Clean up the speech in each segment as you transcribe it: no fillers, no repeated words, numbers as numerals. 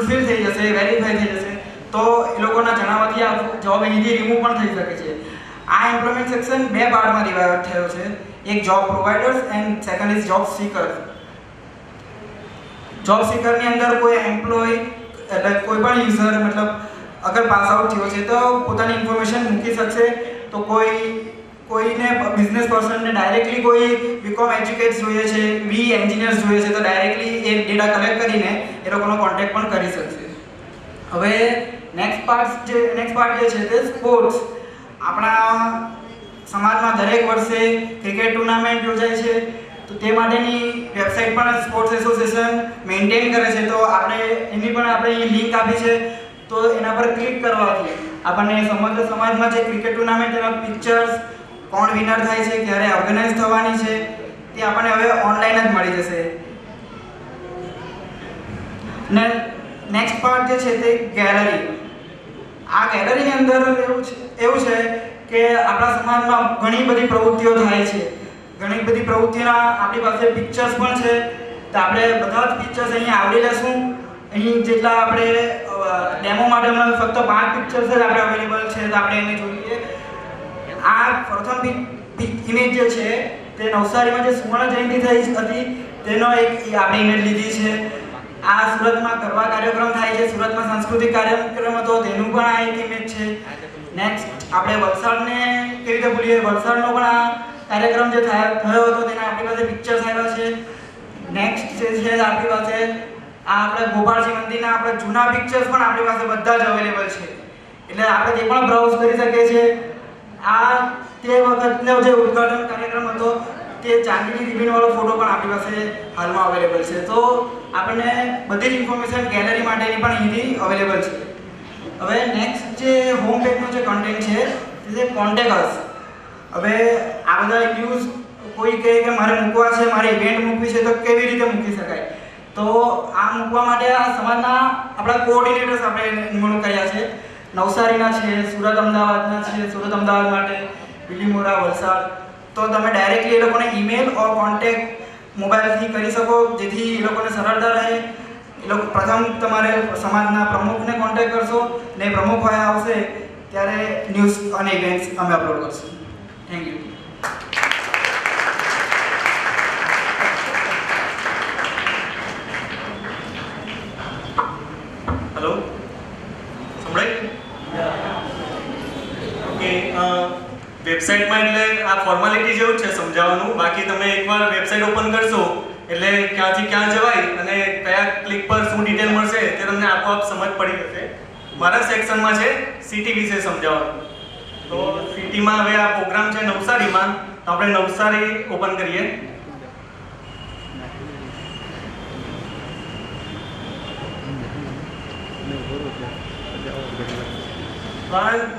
Fulfil થઈ જશે, verify થઈ જશે, તો એ લોકોના જણાવવાથી આ જોબ અહીંથી રિમૂવ પણ થઈ શકે છે. આ એમ્પ્લોયમેન્ટ સેક્શન બે પાર્ટમાં ડિવાઇડ થયો છે. એક job providers and second is job seekers. Job સીકરની અંદર કોઈ એમ્પ્લોય એટલે કોઈ પણ યુઝર મતલબ અગર પાસ આઉટ થયો છે તો પોતાની ઇન્ફોર્મેશન મૂકી શકશે. તો કોઈને બિઝનેસ પર્સનને ડાયરેક્ટલી કોઈ બીકોમ એજ્યુકેટ્સ જોઈએ છે, બી એન્જિનિયર્સ જોઈએ છે, તો ડાયરેક્ટલી એ ડેટા કલેક્ટ કરીને એ લોકોનો કોન્ટેક્ટ પણ કરી શકશે. હવે નેક્સ્ટ પાર્ટ જે છે તે સ્પોર્ટ્સ. આપણા સમાજમાં દરેક વર્ષે ક્રિકેટ ટુર્નામેન્ટ યોજાય છે, તો તે માટેની વેબસાઇટ પણ સ્પોર્ટ્સ એસોસિએશન મેન્ટેન કરે છે. તો એની પણ આપણે લિંક આપી છે, તો એના પર ક્લિક કરવાથી આપણને સમગ્ર સમાજમાં જે ક્રિકેટ ટુર્નામેન્ટ એના પિક્ચર્સ, કોણ વિનર થાય છે, ક્યારે ઓર્ગેનાઇઝ થવાની છે, તે આપણને હવે ઓનલાઈન જ મળી જશે. ને નેક્સ્ટ પાર્ટ જે છે તે ગેલેરી. આ ગેલેરીની અંદર એવું છે કે આપણા સમાજમાં ઘણી બધી પ્રવૃત્તિઓ થાય છે. ઘણી બધી પ્રવૃત્તિઓના આપણી પાસે પિક્ચર્સ પણ છે. તો આપણે બધા જ પિક્ચર્સ અહીંયા આવરી લેશું. અહીં જેટલા આપણે ડેમો માટે ફક્ત 5 પિક્ચર્સ જ આપણે અવેલેબલ છે, તો આપણે એને જોઈએ. આ પ્રથમ ઇમેજ જે છે તે નવસારીમાં જે સુવર્ણ જયંતિ થઈ હતી તેનો એક આપણે ઇમેજ લીધી છે. આ સુરતમાં ગરબા કાર્યક્રમ થાય છે, સુરતમાં સાંસ્કૃતિક કાર્યક્રમ હતો તેનું પણ આ એક ઇમેજ છે. નેક્સ્ટ આપણે વલસાડને કેવી રીતે ભૂલીએ, વલસાડનો પણ આ કાર્યક્રમ જે થયો હતો તેના આપણી પાસે પિક્ચર્સ આવ્યા છે. નેક્સ્ટ જે છે આપણી પાસે આ આપણે ગોપાળજી મંદિરના આપણે જૂના પિક્ચર્સ પણ આપણી પાસે બધા જ અવેલેબલ છે, એટલે આપણે તે પણ બ્રાઉઝ કરી શકીએ છીએ. આ તે વખતનો જે ઉદ્ઘાટન કાર્યક્રમ હતો તે ચાંદીની રિબિનવાળો ફોટો પણ આપણી પાસે હાલમાં અવેલેબલ છે. તો આપણને બધી જ ઇન્ફોર્મેશન ગેલેરી માટેની પણ અહીંથી અવેલેબલ છે. હવે નેક્સ્ટ જે હોમ પેજનો જે કન્ટેન્ટ છે તે છે કોન્ટેક્ટ અસ. હવે આ બધા ન્યૂઝ કોઈ કહે કે મારે મૂકવા છે, મારે ઇવેન્ટ મૂકવી છે, તો કેવી રીતે મૂકી શકાય? તો આ મૂકવા માટે આ સમાજના આપણા કોઓર્ડિનેટર્સ આપણે નિમણૂક કર્યા છે. નવસારીના છે, સુરત અમદાવાદના છે, સુરત અમદાવાદ માટે બિલીમોરા, વલસાડ. તો તમે ડાયરેક્ટલી એ લોકોને ઈમેલ ઓર કોન્ટેક્ટ મોબાઈલથી કરી શકો, જેથી એ લોકોને સરળતા રહે. એ લોકો પ્રથમ તમારે સમાજના પ્રમુખને કોન્ટેક્ટ કરશો, ને પ્રમુખ હોય આવશે ત્યારે ન્યૂઝ અને ઇવેન્ટ્સ અમે અપલોડ કરશું. Thank you. હેલો, સંભળાય? ઓકે, વેબસાઇટમાં એટલે આ ફોર્માલિટી જેવું છે સમજાવવાનું. બાકી તમે એકવાર વેબસાઇટ ઓપન કરશો એટલે ક્યાંથી ક્યાં જવાય અને કયા ક્લિક પર શું ડિટેલ મળશે તે તમને આપોઆપ સમજ પડી જશે. મારા સેક્શનમાં છે સિટી વિશે સમજાવવાનું. તો સિટીમાં હવે આ પ્રોગ્રામ છે નવસારીમાં, તો આપણે નવસારી ઓપન કરીએ.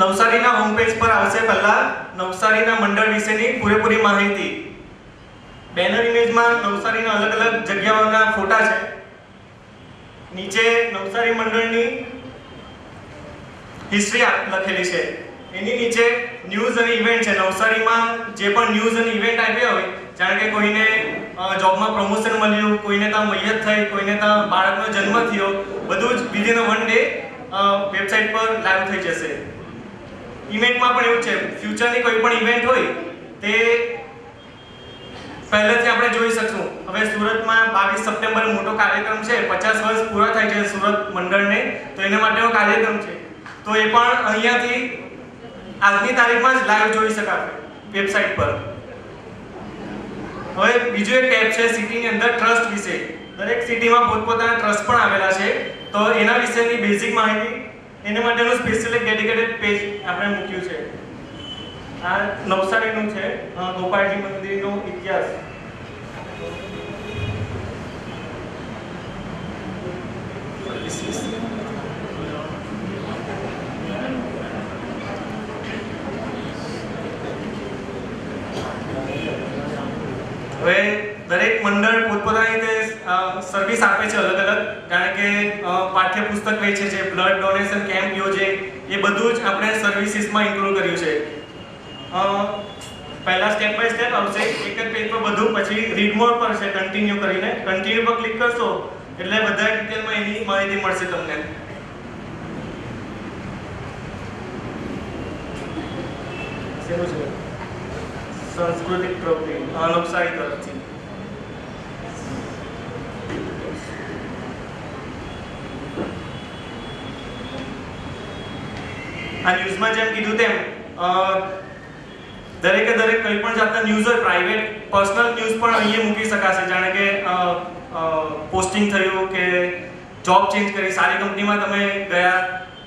નવસારીના હોમ પેજ પર આવશે. પહેલા નવસારીના મંડળ વિશેની પૂરેપૂરી માહિતી. બેનર ઇમેજમાં નવસારીના અલગ અલગ જગ્યાઓના ફોટા છે. નીચે નવસારી મંડળની હિસ્ટ્રી લખેલી છે. એની નીચે ન્યૂઝ અને ઇવેન્ટ છે. નવસારીમાં જે પણ ન્યૂઝ અને ઇવેન્ટ આવ્યા હોય, જાણે કે કોઈને જોબમાં પ્રમોશન મળ્યું, કોઈને ત્યાં મૈયત થઈ, કોઈને ત્યાં બાળકનો જન્મ થયો, બધું જ વિધિન 1 ડે વેબસાઇટ પર લાઈવ થઈ જશે. ઇવેન્ટમાં પણ એવું છે, ફ્યુચરની કોઈ પણ ઇવેન્ટ હોય તે પહેલેથી આપણે જોઈ શકશું. હવે સુરતમાં 22 સપ્ટેમ્બરે મોટો કાર્યક્રમ છે, 50 વર્ષ પૂરા થાય છે સુરત મંડળને, તો એના માટેનો કાર્યક્રમ છે. તો એ પણ અહીંયાથી આજની તારીખમાં જ લાઈવ જોઈ શકાશે વેબસાઇટ પર. હવે બીજું એક ટેબ છે સિટીની અંદર ટ્રસ્ટ વિશે. દરેક સિટીમાં પોતપોતાના ટ્રસ્ટ પણ આવેલા છે, તો એના વિશેની બેઝિક માહિતી, એના માટેનું સ્પેશિયલ એક ડેડિકેટેડ પેજ આપણે મૂક્યું છે. આ નવસારીનું છે, ગોપાળજી મંદિરનો ઇતિહાસ. હવે દરેક મંડળ પોતપોતાની રીતે સર્વિસ આપે છે અલગ અલગ. કારણ કે પાઠ્યપુસ્તક વેચે છે, બ્લડ ડોનેશન કેમ્પ યોજે, એ બધું જ આપણે સર્વિસીસમાં ઇન્ક્લુડ કર્યું છે. પહેલા સ્ટેપ બાય સ્ટેપ આવશે, એક જ પેજ પર બધું, પછી રીડ મોર પર છે કન્ટિન્યુ કરીને. કન્ટિન્યુ પર ક્લિક કરશો એટલે બધા ડિટેલમાં એની માહિતી મળશે તમને. શેનું છે? સાંસ્કૃતિક પ્રવૃત્તિ નવસારી તરફથી. આ ન્યૂઝમાં જેમ કીધું તેમ દરેકે દરેક કોઈ પણ જાતના ન્યૂઝ હોય, પ્રાઇવેટ પર્સનલ ન્યૂઝ પણ અહીંયા મૂકી શકાશે. જાણે કે પોસ્ટિંગ થયું કે જોબ ચેન્જ કરી, સારી કંપનીમાં તમે ગયા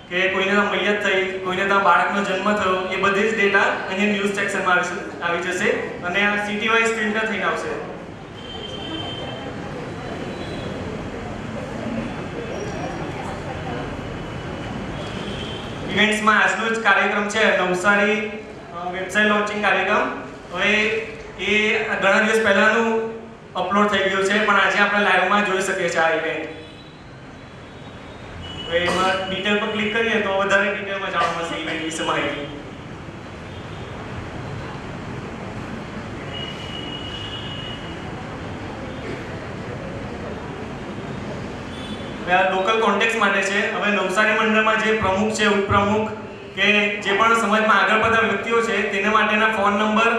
કે કોઈને ત્યાં મૈયત થઈ, કોઈને ત્યાં બાળકનો જન્મ થયો, એ બધી જ ડેટા અહીંયા ન્યૂઝ સેક્શનમાં આવી જશે અને આ સિટી વાઇઝ ફિલ્ટર થઈને આવશે. ઇવેન્ટ્સમાં આજનો જ કાર્યક્રમ છે નવસારી વેબસાઇટ લોન્ચિંગ કાર્યક્રમ. હવે એ ઘણા દિવસ પહેલાનું અપલોડ થઈ ગયું છે, પણ આજે આપણે લાઈવમાં જોઈ શકીએ છીએ આ ઇવેન્ટ. હવે એમાં ડિટેલ પર ક્લિક કરીએ તો વધારે ડિટેલમાં જાણવા મળશે ઇવેન્ટ વિશે માહિતી. લોકલ કોન્ટેક્ટ માટે છે. હવે નવસારી મંડળમાં જે પ્રમુખ છે, ઉપપ્રમુખ કે જે પણ સમાજમાં આગળ પડતા વ્યક્તિઓ છે તેના માટેના ફોન નંબર,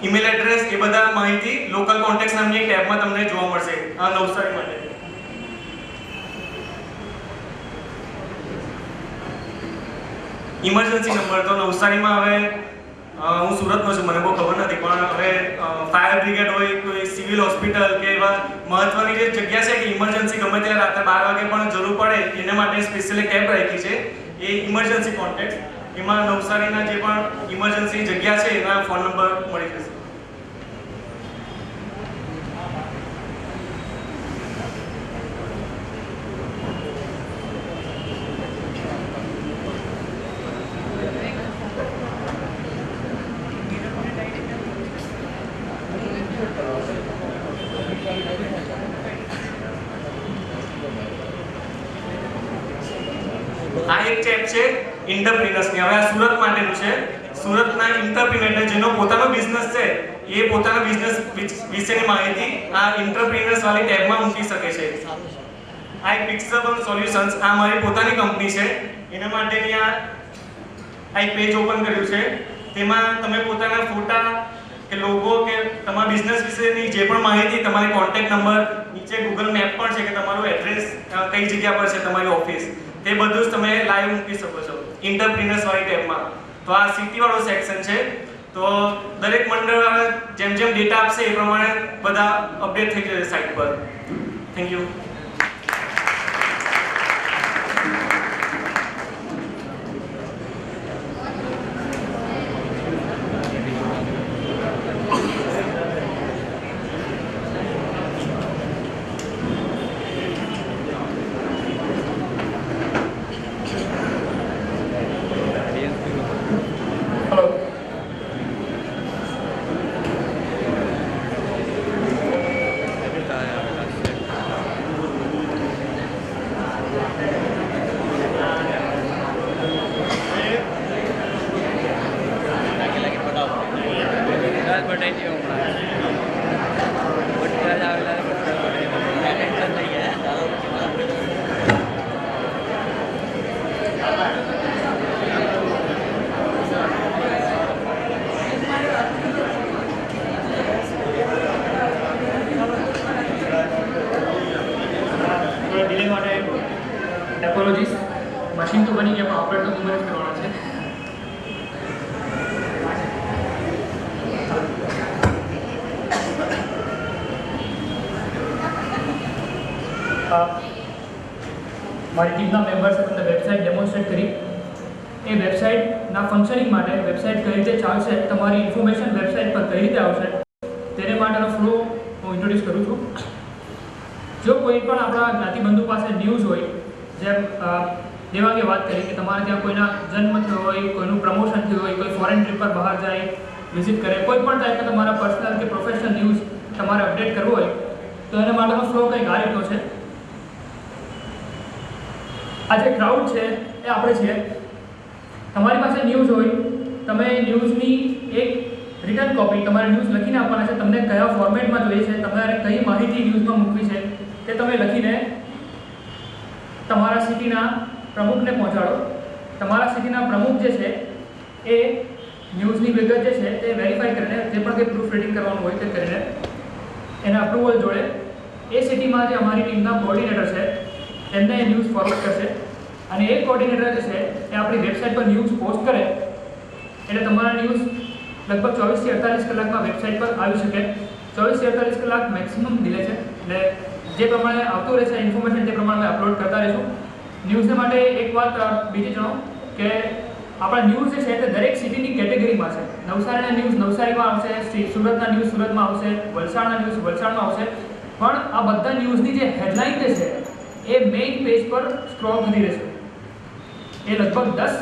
ઈમેલ એડ્રેસ, એ બધા માહિતી લોકલ કોન્ટેક્ટ નામની ટેબમાં તમને જોવા મળશે આ નવસારી માટે. ઇમરજન્સી નંબર તો નવસારીમાં હવે હું સુરતનો છું, મને બહુ ખબર નથી, પણ હવે ફાયર બ્રિગેડ હોય, કોઈ સિવિલ હોસ્પિટલ કે એવા મહત્વની જે જગ્યા છે કે ઇમરજન્સી ગમે ત્યારે રાત્રે 12 વાગે પણ જરૂર પડે એના માટે સ્પેશિયલી કેબ રાખી છે એ ઇમરજન્સી કોન્ટેક્ટ. એમાં નવસારીના જે પણ ઇમરજન્સી જગ્યા છે એના ફોન નંબર મળી જશે. આ એક ચેપ છે એન્ટરપ્રિનર્સની. હવે આ સુરત માટેનું છે. સુરતના એન્ટરપ્રિનર જેનો પોતાનો બિઝનેસ છે એ પોતાના બિઝનેસ વિશેની માહિતી આ એન્ટરપ્રિનર્સ વાળી ટેબમાં મૂકી શકે છે. આ એક પિક્સેબલ સોલ્યુશન્સ, આ મારી પોતાની કંપની છે, એના માટેની આ એક પેજ ઓપન કર્યું છે. તેમાં તમે પોતાના ફોટા કે લોગો કે તમારા બિઝનેસ વિશેની જે પણ માહિતી, તમારી કોન્ટેક્ટ નંબર, નીચે ગૂગલ મેપ પણ છે કે તમારું એડ્રેસ કઈ જગ્યા પર છે, તમારી ઓફિસ, તે બધું જ તમે લાઈવ મૂકી શકો છો એન્ટરપ્રિનર્સ વાળી ટેબમાં. તો આ સિટી વાળો સેક્શન છે. તો દરેક મંડળ જેમ જેમ ડેટા આપશે એ પ્રમાણે બધા અપડેટ થઈ જશે સાઇટ પર. Thank you. એપોલોજીસ. મશીન તો બની ગયા પણ ઓપરેટ તો તમારે જ કરવાના છે. મારી ટીમના મેમ્બર્સે તમને વેબસાઇટ ડેમોન્સ્ટ્રેટ કરી. એ વેબસાઇટના ફંક્શનિંગ માટે, વેબસાઇટ કઈ રીતે ચાલશે, તમારી ઇન્ફોર્મેશન વેબસાઇટ પર કઈ રીતે આવશે, તેને માટેનો ફ્લો હું ઇન્ટ્રોડ્યુસ કરું છું. જો કોઈ પણ આપણા જ્ઞાતિબંધુ પાસે ન્યૂઝ હોય, જેમ દેવાંગે વાત કરી કે તમારે ત્યાં કોઈના જન્મ થયો હોય, કોઈનું પ્રમોશન થયું હોય, કોઈ ફોરેન ટ્રીપ પર બહાર જાય, વિઝિટ કરે, કોઈ પણ ટાઈપના તમારા પર્સનલ કે પ્રોફેશનલ ન્યૂઝ તમારે અપડેટ કરવો હોય તો એના માટેનો ફ્લો કંઈક આ રીતનો છે. આ જે ક્રાઉડ છે એ આપણે છીએ. તમારી પાસે ન્યૂઝ હોય, તમે ન્યૂઝની એક રિટર્ન કોપી, તમારે ન્યૂઝ લખીને આપવાના છે, તમને કયા ફોર્મેટમાં જોઈએ છે, તમારે કઈ માહિતી ન્યૂઝમાં મૂકવી છે તે તમે લખીને તમારા સિટીના પ્રમુખને પહોંચાડો. તમારા સિટીના પ્રમુખ જે છે એ ન્યૂઝની વિગત જે છે તે વેરીફાઈ કરીને જે પણ કંઈ પ્રૂફ રીડિંગ કરવાનું હોય તે કરીને એના અપ્રુવલ જોડે એ સિટીમાં જે અમારી ટીમના કોઓર્ડિનેટર છે એમને એ ન્યૂઝ ફોરવર્ડ કરશે અને એ કોઓર્ડિનેટર જે છે એ આપણી વેબસાઇટ પર ન્યૂઝ પોસ્ટ કરે એટલે તમારા ન્યૂઝ લગભગ 24 થી 48 કલાકમાં વેબસાઇટ પર આવી શકે. 24 થી 48 કલાક મેક્સિમમ ડિલે છે એટલે જે પ્રમાણે આવતું રહેશે ઇન્ફોર્મેશન તે પ્રમાણે અપલોડ કરતા રહીશું. ન્યૂઝને માટે એક વાત બીજી જણાવું કે આપણા ન્યૂઝ જે છે તે દરેક સિટીની કેટેગરીમાં છે. નવસારીના ન્યૂઝ નવસારીમાં આવશે, સુરતના ન્યૂઝ સુરતમાં આવશે, વલસાડના ન્યૂઝ વલસાડમાં આવશે. પણ આ બધા ન્યૂઝની જે હેડલાઇન જે છે એ મેઇન પેજ પર સ્ક્રોલ થતી રહેશે. એ લગભગ 10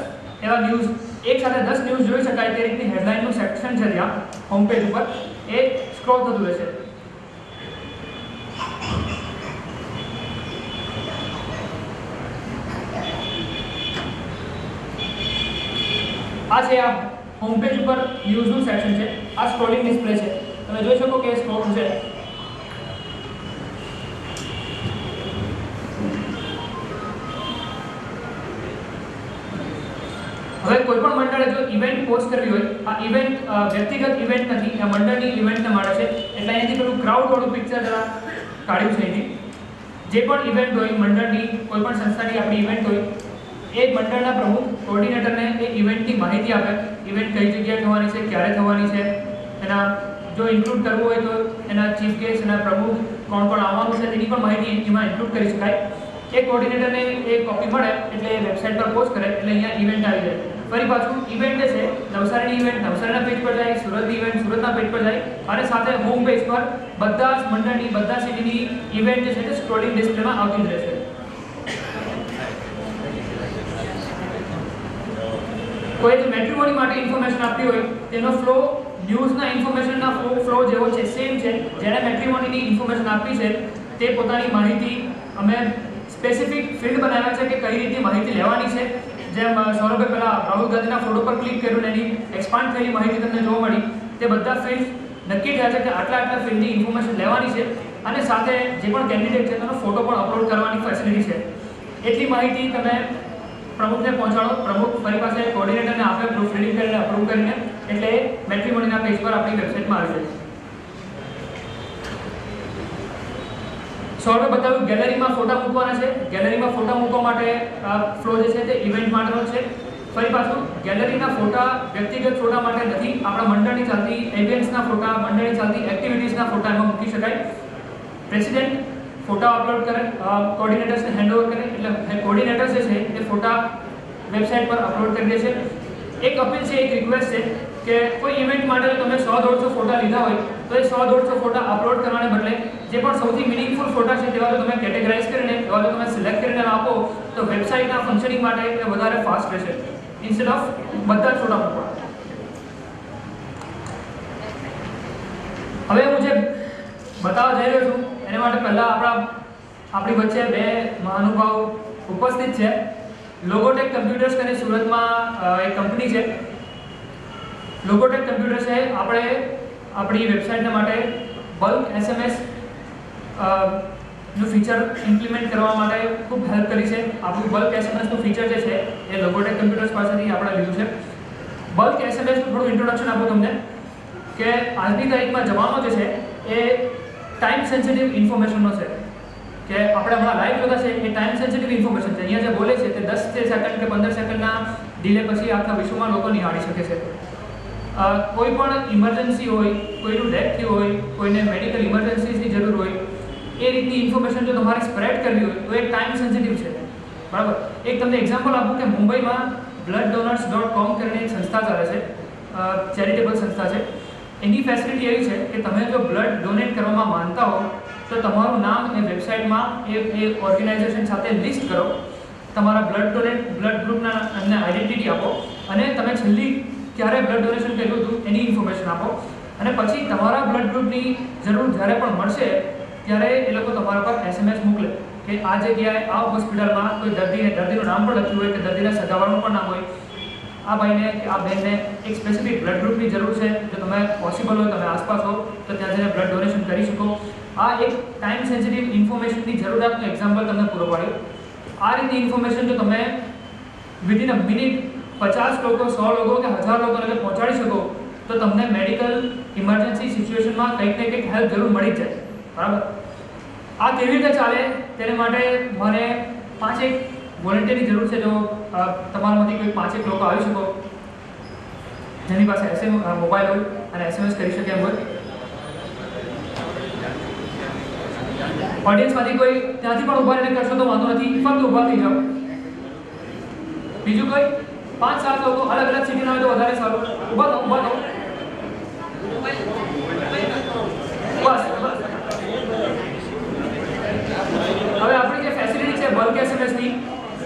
એવા ન્યૂઝ એક સાથે 10 ન્યૂઝ જોઈ શકાય તે રીતની હેડલાઇનનું સેક્શન છે ત્યાં હોમ પેજ ઉપર એ સ્ક્રોલ થતું રહેશે. આ છે આ હોમ પેજ ઉપર ન્યૂઝનું સેક્શન છે. આ સ્ક્રોલિંગ ડિસ્પ્લે છે, તમે જોઈ શકો કે સ્ક્રોલ છે. હવે કોઈ પણ મંડળે જો ઇવેન્ટ પોસ્ટ કરવી હોય, આ ઇવેન્ટ વ્યક્તિગત ઇવેન્ટ નથી, આ મંડળની ઇવેન્ટને માટે છે એટલે અહીંથી પેલું ક્રાઉડ વાળું પિક્ચર જરા કાઢ્યું છે. અહીંથી જે પણ ઇવેન્ટ હોય મંડળની, કોઈ પણ સંસ્થાની આપણી ઇવેન્ટ હોય એ મંડળના પ્રમુખ કોઓર્ડિનેટરને એ ઇવેન્ટની માહિતી આપે. ઇવેન્ટ કઈ જગ્યાએ થવાની છે, ક્યારે થવાની છે, એના જો ઇન્ક્લુડ કરવું હોય તો એના ચીફ ગેસ્ટ, એના પ્રમુખ, કોણ કોણ આવવાનું છે તેની પણ માહિતી એમાં ઇન્ક્લુડ કરી શકાય. એ કોઓર્ડિનેટરને એ કોપી મળે એટલે એ વેબસાઇટ પર પોસ્ટ કરે એટલે અહીંયા ઇવેન્ટ આવી જાય. ફરી પાછું ઇવેન્ટ જે છે નવસારીની ઇવેન્ટ નવસારીના પેજ પર જાય, સુરતની ઇવેન્ટ સુરતના પેજ પર જાય અને સાથે હોમ પેજ પર બધા જ મંડળની, બધા સિટીની ઇવેન્ટ જે છે તે સ્ક્રોલિંગ ડિસ્પ્લેમાં આવતી જ રહેશે. કોઈ જે મેટ્રિમોની માટે ઇન્ફોર્મેશન આપવી હોય તેનો ફ્લો ન્યૂઝના ઇન્ફોર્મેશનના ફ્લો જેવો છે, સેમ છે. જેણે મેટ્રિમોનીની ઇન્ફોર્મેશન આપી છે તે પોતાની માહિતી અમે સ્પેસિફિક ફિલ્ડ બનાવ્યા છે કે કઈ રીતની માહિતી લેવાની છે. જેમ સૌરભે પહેલાં રાહુલ ગાંધીના ફોટો પર ક્લિક કર્યું ને એની એક્સપાન્ડ થયેલી માહિતી તમને જોવા મળી. તે બધા ફિલ્ડ નક્કી થયા છે કે આટલા ફિલ્ડની ઇન્ફોર્મેશન લેવાની છે અને સાથે જે પણ કેન્ડિડેટ છે તેનો ફોટો પણ અપલોડ કરવાની ફેસિલિટી છે. એટલી માહિતી તમે પ્રમુખને પહોંચાડો, પ્રમુખ ફરી પાસે કોઓર્ડિનેટરને આપે પ્રૂફ રીડિંગ કરીને અપ્રૂવ કરીને એટલે મેટ્રિમોનીના પેજ પર આપણી વેબસાઇટમાં આવી જાય. સૌરભે બતાવ્યું ગેલેરીમાં ફોટા મૂકવાના છે. ગેલેરીમાં ફોટા મૂકવા માટે ફ્લો જે છે તે ઇવેન્ટ માટેનો છે. ફરી પાછું ગેલેરીના ફોટા વ્યક્તિગત ફોટા માટે નથી, આપણા મંડળની ચાલતી ઇવેન્ટ્સના ફોટા, મંડળની ચાલતી એક્ટિવિટીઝના ફોટા એમાં મૂકી શકાય. પ્રેસિડેન્ટ ફોટા અપલોડ કરે, કોઓર્ડિનેટર્સને હેન્ડઓવર કરે એટલે કોઓર્ડિનેટર્સ જે છે એ ફોટા વેબસાઇટ પર અપલોડ કરી દે છે. એક અપીલ છે, એક રિક્વેસ્ટ છે કે કોઈ ઇવેન્ટ માટે તમે 100-150 ફોટા લીધા હોય તો એ 100-150 ફોટા અપલોડ કરવાને બદલે જે પણ સૌથી મિનિંગફુલ ફોટા છે તેવા જો તમે કેટેગરાઇઝ કરીને, એવા જો તમે સિલેક્ટ કરીને આપો તો વેબસાઇટના ફંક્શનિંગ માટે એ વધારે ફાસ્ટ રહેશે ઇન્સ્ટેડ ઓફ બધા જ ફોટા મૂકવા. હવે હું જે બતાવવા જઈ રહ્યો છું એના માટે પહેલાં આપણી વચ્ચે બે મહાનુભાવ ઉપસ્થિત છે. લોગોટેક કમ્પ્યુટર્સ કરીને સુરતમાં એક કંપની છે. લોગોટેક કમ્પ્યુટર્સ છે આપણે આપણી વેબસાઇટના માટે બલ્ક SMS નું ફીચર ઇમ્પ્લિમેન્ટ કરવા માટે ખૂબ હેલ્પ કરી છે. આપણું બલ્ક SMS નું ફીચર જે છે એ લોગોટેક કમ્પ્યુટર્સ પાસેથી આપણે લીધું છે. બલ્ક SMS નું થોડું ઇન્ટ્રોડક્શન આપું તમને કે આજની તારીખમાં જમાનો જે છે એ ટાઈમ સેન્સિટિવ ઇન્ફોર્મેશનનો છે કે આપણે હમણાં લાઈવ જોતા છે એ ટાઈમ સેન્સિટિવ ઇન્ફોર્મેશન છે. અહીંયા જે બોલે છે તે 10 સેકન્ડ કે 15 સેકન્ડના ડિલે પછી આખા વિશ્વમાં લોકો નિહાળી શકે છે. કોઈ પણ ઇમરજન્સી હોય, કોઈનું ડેથ થયું હોય, કોઈને મેડિકલ ઇમરજન્સીની જરૂર હોય, એ રીતની ઇન્ફોર્મેશન જો તમારે સ્પ્રેડ કરવી હોય તો એ ટાઈમ સેન્સિટિવ છે. બરાબર. એક તમને એક્ઝામ્પલ આપું કે મુંબઈમાં bloodDonors.com કરીને એક સંસ્થા ચાલે છે, ચેરિટેબલ સંસ્થા છે. એની ફેસિલિટી એવી છે કે તમે જો બ્લડ ડોનેટ કરવામાં માનતા હો તો તમારું નામ એ વેબસાઇટમાં એ ઓર્ગેનાઇઝેશન સાથે લિસ્ટ કરો, તમારા બ્લડ ગ્રુપના એમને આઈડેન્ટિટી આપો અને તમે છેલ્લી ક્યારે બ્લડ ડોનેશન કર્યું હતું એની ઇન્ફોર્મેશન આપો અને પછી તમારા બ્લડ ગ્રુપની જરૂર જ્યારે પણ મળશે ત્યારે એ લોકો તમારા પર SMS મોકલે કે આ જગ્યાએ આ હોસ્પિટલમાં કોઈ દર્દીનું નામ પણ લખ્યું હોય કે દર્દીના સગાવાળાનું પણ નામ હોય, આ ભાઈને કે આ બહેનને એક સ્પેસિફિક બ્લડ ગ્રુપની જરૂર છે, જો તમે પોસિબલ હોય, તમે આસપાસ હો તો ત્યાં જઈને બ્લડ ડોનેશન કરી શકો. આ એક ટાઈમ સેન્સિટિવ ઇન્ફોર્મેશનની જરૂરિયાતનું એક્ઝામ્પલ તમને પૂરો પાડ્યું. આ રીતની ઇન્ફોર્મેશન જો તમે વિધિન અ મિનિટ 50 લોકો 100 લોકો કે 1000 લોકોને પહોંચાડી શકો તો તમને મેડિકલ ઇમરજન્સી સિચ્યુએશનમાં કંઈક ને કંઈક હેલ્પ જરૂર મળી જ જાય. બરાબર. આ કેવી રીતે ચાલે તેને માટે મને 5 વોલેન્ટિયરની જરૂર છે. જો તમારામાંથી કોઈ 5 લોકો આવી શકો જેની પાસે મોબાઈલ હોય અને SMS કરી શકે એમ હોય. ઓડિયન્સમાંથી કોઈ ત્યાંથી પણ ઊભા રહીને કરશો તો વાંધો નથી, ફક્ત ઊભા થઈ જાઓ. બીજું કોઈ 5-7 લોકો અલગ અલગ સિટીના હોય તો વધારે સારું. ઊભા થાઓ, ઊભા થાઓ. બસ બસ. હવે આપણી જે ફેસિલિટી છે બલ્ક SMS ની,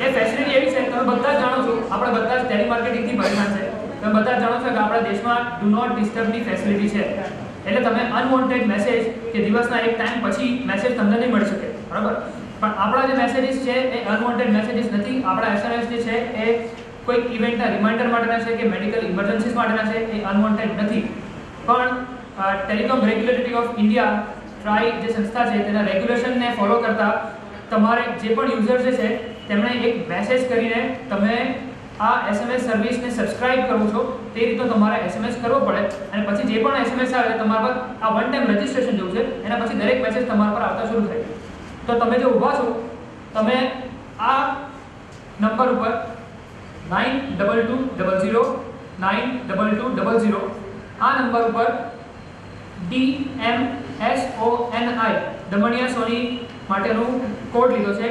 એ ફેસિલિટી એવી છે તમે બધા જ જાણો છો, આપણે બધા જ ટેલિમાર્કેટિંગથી પરેશાન છે. તમે બધા જ જાણો છો કે આપણા દેશમાં ડુ નોટ ડિસ્ટર્બની ફેસિલિટી છે. એટલે તમે અનવોન્ટેડ મેસેજ કે દિવસના એક ટાઈમ પછી મેસેજ તમને નહીં મળી શકે. બરાબર. પણ આપણા જે મેસેજીસ છે એ અનવોન્ટેડ મેસેજીસ નથી. આપણા SMS જે છે એ કોઈક ઇવેન્ટના રિમાઇન્ડર માટેના છે કે મેડિકલ ઇમરજન્સીસ માટેના છે, એ અનવોન્ટેડ નથી. પણ telecom regulatory of India try જે સંસ્થા છે તેના રેગ્યુલેશનને ફોલો કરતા તમારે જે પણ યુઝર જે છે તેમણે એક મેસેજ કરીને તમે આ SMS સર્વિસને સબસ્ક્રાઇબ કરો છો તે રીતે તમારે SMS કરવો પડે. અને પછી જે પણ SMS આવે તમારા પર આ વન ટાઈમ રજિસ્ટ્રેશન જેવું છે, એના પછી દરેક મેસેજ તમારા પર આવતા શરૂ થાય. તો તમે જે ઊભા છો તમે આ નંબર ઉપર 9220092200 આ નંબર ઉપર DMSONI દમણિયા સોની માટેનું કોડ લીધો છે.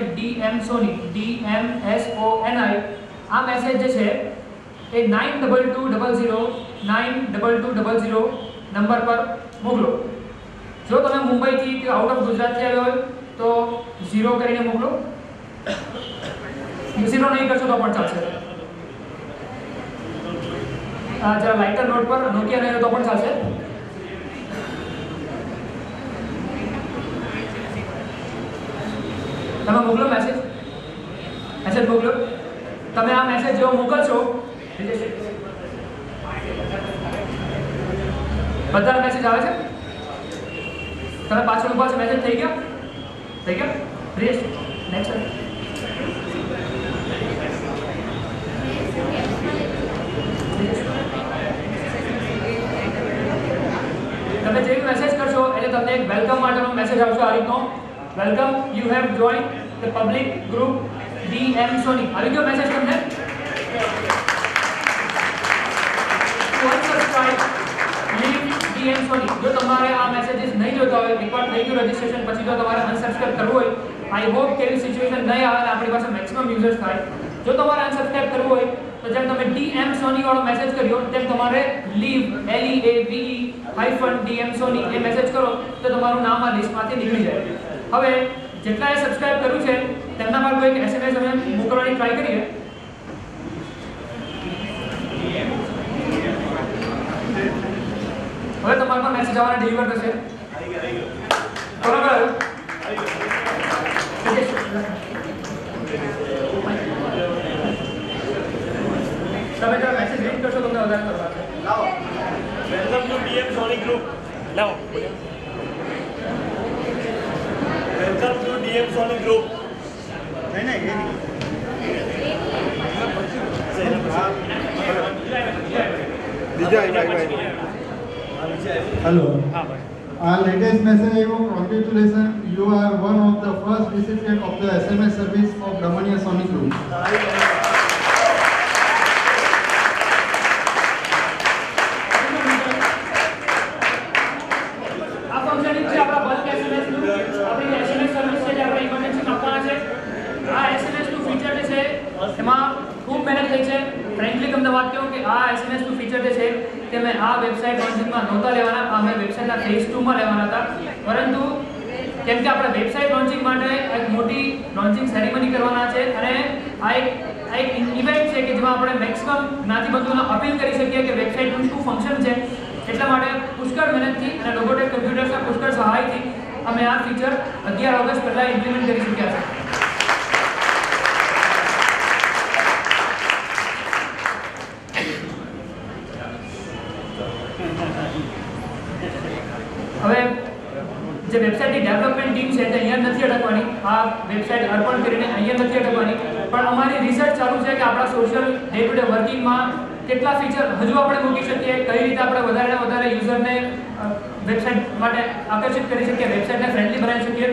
DMSONI આ મેસેજ જે છે એ 9220092200 નંબર પર મોકલો. જો તમે મુંબઈથી કે આઉટ ઓફ ગુજરાતથી આવ્યો હોય તો 0 કરીને મોકલો. 0 નહીં કરશો તો પણ ચાલશે. જરા લાઇટર નોટ પર નોકિયા નહીં તો પણ ચાલશે. તમે મોકલો મેસેજ મોકલો. તમે આ મેસેજ જેવો મોકલશો બધા મેસેજ આવે છે. તમે પાછળ ઉભા છો, મેસેજ થઈ ગયા બ્રેસ નેક્સ્ટ. તમે જેવી મેસેજ કરશો એટલે તમને એક વેલકમ માટેનો મેસેજ આવશે આ રીતનો. Welcome, you have join the public group DM Sony. આવી ગયો મેસેજ તમને. unsubscribe leave DM Sony. જો તમારે આ મેસેજીસ નહીં જોતા હોય, એકવાર થઈ ગયું રજિસ્ટ્રેશન પછી જો તમારે અનસબસ્ક્રાઇબ કરવું હોય, આઈ હોપ કે એવી સિચ્યુએશન નહીં આવે અને આપણી પાસે મેક્સિમમ યુઝર્સ થાય. જો તમારે અનસબસ્ક્રાઇબ કરવું હોય તો જેમ તમે DM Sony વાળો મેસેજ કર્યો તેમ તમારે leave LEAVE-DM Sony એ મેસેજ કરો તો તમારું નામ આ લિસ્ટમાંથી નીકળી જાય. હવે જેટલાએ સબસ્ક્રાઇબ કર્યું છે તેમના પર કોઈ SMS અમે મોકલવાની ટ્રાય કરીએ. હવે તમારા પર મેસેજ આવવાના ડિલિવર થશે. બરાબર. તમે જો મેસેજ રીડ કરશો તમને વધારે કરવા છે. લાવો. Welcome to DM Sony group. લાવો. Welcome to DM Sony group. નહીં Hello. Our latest message is congratulations. You are one of the first recipient of the SMS service of Damania Sony Group. Website લોન્ચિંગમાં નહોતા લેવાના, અમે વેબસાઇટના phase 2 માં લેવાના હતા. પરંતુ કેમ કે આપણે વેબસાઇટ લોન્ચિંગ માટે એક મોટી લોન્ચિંગ સેરેમની કરવાના છે અને આ એક ઇવેન્ટ છે કે જેમાં આપણે મેક્સિમમ જ્ઞાતિબંધુઓને અપીલ કરી શકીએ કે વેબસાઇટનું શું ફંક્શન છે. એટલા માટે પુષ્કળ મહેનતથી અને લોગોટેક કમ્પ્યુટર્સના પુષ્કળ સહાયથી અમે આ ફીચર 11 ઓગસ્ટ પહેલા ઇમ્પ્લિમેન્ટ કરી શક્યા છે. હવે જે વેબસાઇટની વેબસાઇટ અર્પણ કરીને અહીંયા નથી અટકવાની, પણ અમારી રિસર્ચ ચાલુ છે કે આપણા સોશિયલ ડે ટુ ડે વર્કિંગમાં કેટલા ફીચર હજુ આપણે મૂકી શકીએ, કઈ રીતે આપણે વધારે વધારે યુઝરને વેબસાઇટ માટે આકર્ષિત કરી શકીએ, વેબસાઇટને ફ્રેન્ડલી બનાવી શકીએ.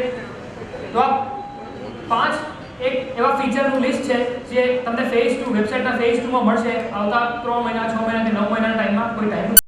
તો આ 5 એક એવા ફીચરનું લિસ્ટ છે જે તમને ફેઝ 2 વેબસાઇટના ફેઝ 2 માં મળશે આવતા 3 મહિના 6 મહિના કે 9 મહિનાના ટાઈમમાં. કોઈ ટાઈમ